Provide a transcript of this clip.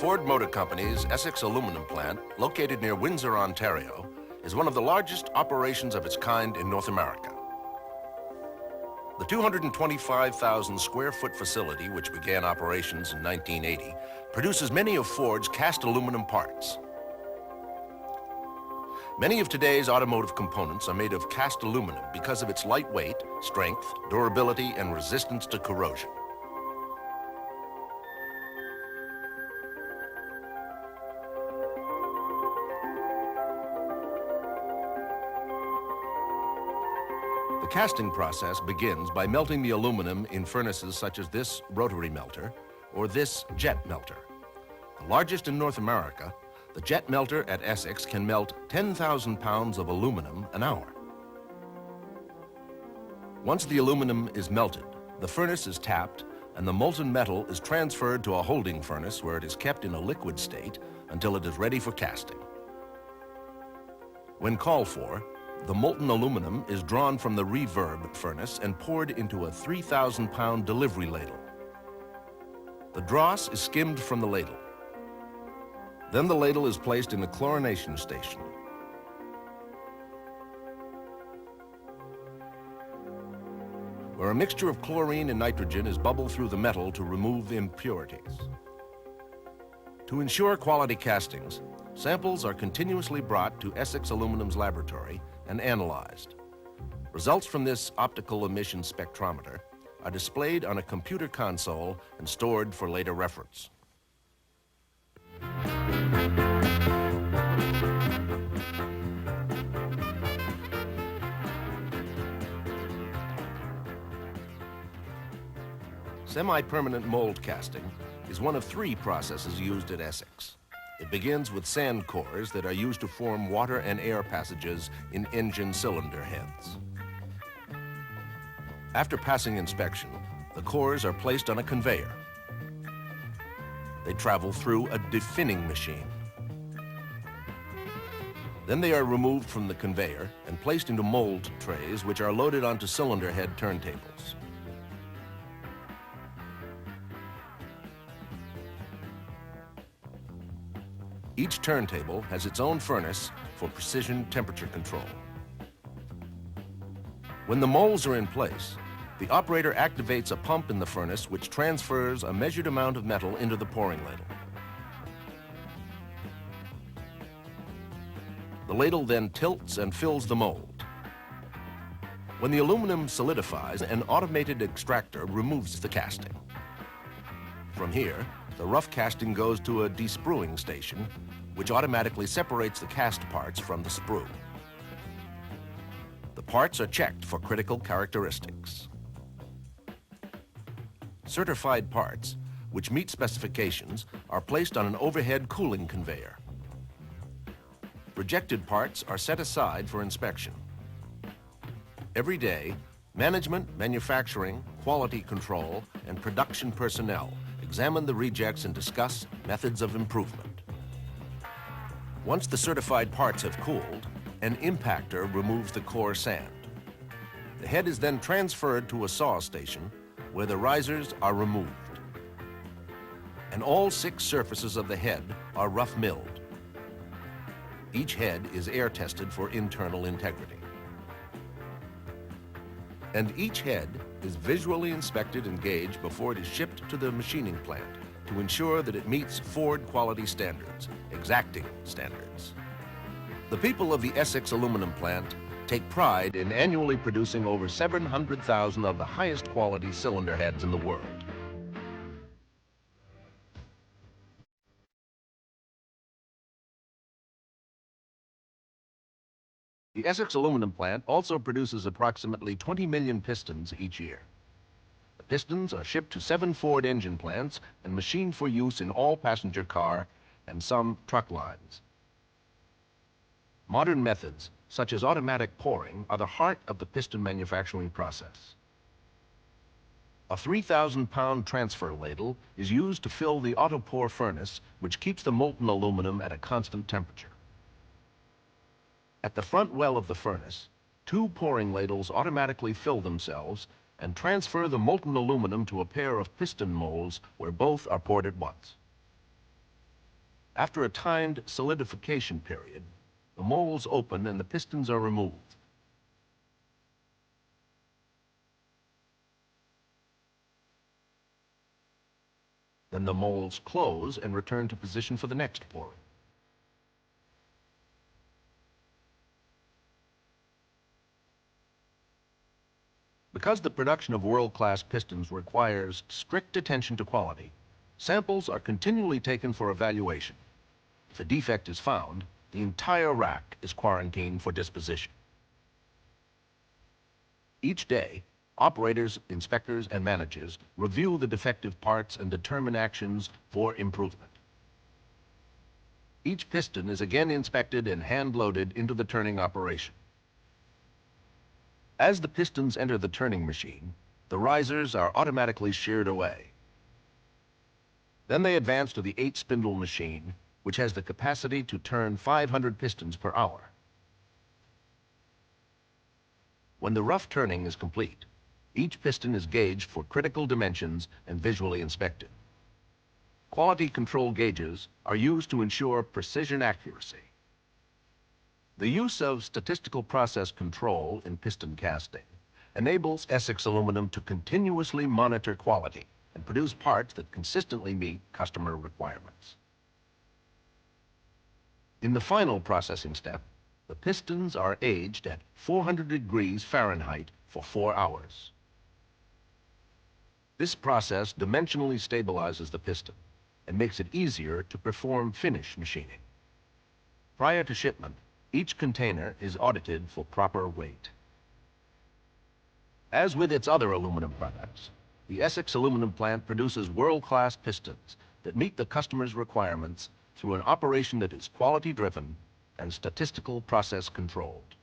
Ford Motor Company's Essex Aluminum Plant, located near Windsor, Ontario, is one of the largest operations of its kind in North America. The 225,000 square foot facility, which began operations in 1980, produces many of Ford's cast aluminum parts. Many of today's automotive components are made of cast aluminum because of its lightweight, strength, durability, and resistance to corrosion. The casting process begins by melting the aluminum in furnaces such as this rotary melter or this jet melter. The largest in North America, the jet melter at Essex can melt 10,000 pounds of aluminum an hour. Once the aluminum is melted, the furnace is tapped and the molten metal is transferred to a holding furnace where it is kept in a liquid state until it is ready for casting. When called for, the molten aluminum is drawn from the reverb furnace and poured into a 3,000-pound delivery ladle. The dross is skimmed from the ladle. Then the ladle is placed in a chlorination station. Where a mixture of chlorine and nitrogen is bubbled through the metal to remove impurities. To ensure quality castings, samples are continuously brought to Essex Aluminum's laboratory and analyzed. Results from this optical emission spectrometer are displayed on a computer console and stored for later reference. Semi-permanent mold casting is one of three processes used at Essex. It begins with sand cores that are used to form water and air passages in engine cylinder heads. After passing inspection, the cores are placed on a conveyor. They travel through a definning machine. Then they are removed from the conveyor and placed into mold trays, which are loaded onto cylinder head turntables. Each turntable has its own furnace for precision temperature control. When the molds are in place, the operator activates a pump in the furnace which transfers a measured amount of metal into the pouring ladle. The ladle then tilts and fills the mold. When the aluminum solidifies, an automated extractor removes the casting. From here, the rough casting goes to a despruing station, which automatically separates the cast parts from the sprue. The parts are checked for critical characteristics. Certified parts, which meet specifications, are placed on an overhead cooling conveyor. Rejected parts are set aside for inspection. Every day, management, manufacturing, quality control, and production personnel examine the rejects and discuss methods of improvement. Once the certified parts have cooled, an impactor removes the core sand. The head is then transferred to a saw station where the risers are removed. And all 6 surfaces of the head are rough milled. Each head is air tested for internal integrity. And each head is visually inspected and gauged before it is shipped to the machining plant to ensure that it meets Ford quality standards, exacting standards. The people of the Essex Aluminum Plant take pride in annually producing over 700,000 of the highest quality cylinder heads in the world. The Essex Aluminum Plant also produces approximately 20 million pistons each year. The pistons are shipped to 7 Ford engine plants and machined for use in all passenger car and some truck lines. Modern methods, such as automatic pouring, are the heart of the piston manufacturing process. A 3,000-pound transfer ladle is used to fill the auto-pour furnace, which keeps the molten aluminum at a constant temperature. At the front well of the furnace, 2 pouring ladles automatically fill themselves and transfer the molten aluminum to a pair of piston molds where both are poured at once. After a timed solidification period, the molds open and the pistons are removed. Then the molds close and return to position for the next pouring. Because the production of world-class pistons requires strict attention to quality, samples are continually taken for evaluation. If a defect is found, the entire rack is quarantined for disposition. Each day, operators, inspectors, and managers review the defective parts and determine actions for improvement. Each piston is again inspected and hand-loaded into the turning operation. As the pistons enter the turning machine, the risers are automatically sheared away. Then they advance to the 8-spindle machine, which has the capacity to turn 500 pistons per hour. When the rough turning is complete, each piston is gauged for critical dimensions and visually inspected. Quality control gauges are used to ensure precision accuracy. The use of statistical process control in piston casting enables Essex Aluminum to continuously monitor quality and produce parts that consistently meet customer requirements. In the final processing step, the pistons are aged at 400 degrees Fahrenheit for 4 hours. This process dimensionally stabilizes the piston and makes it easier to perform finish machining. Prior to shipment, each container is audited for proper weight. As with its other aluminum products, the Essex Aluminum Plant produces world-class pistons that meet the customer's requirements through an operation that is quality-driven and statistical process controlled.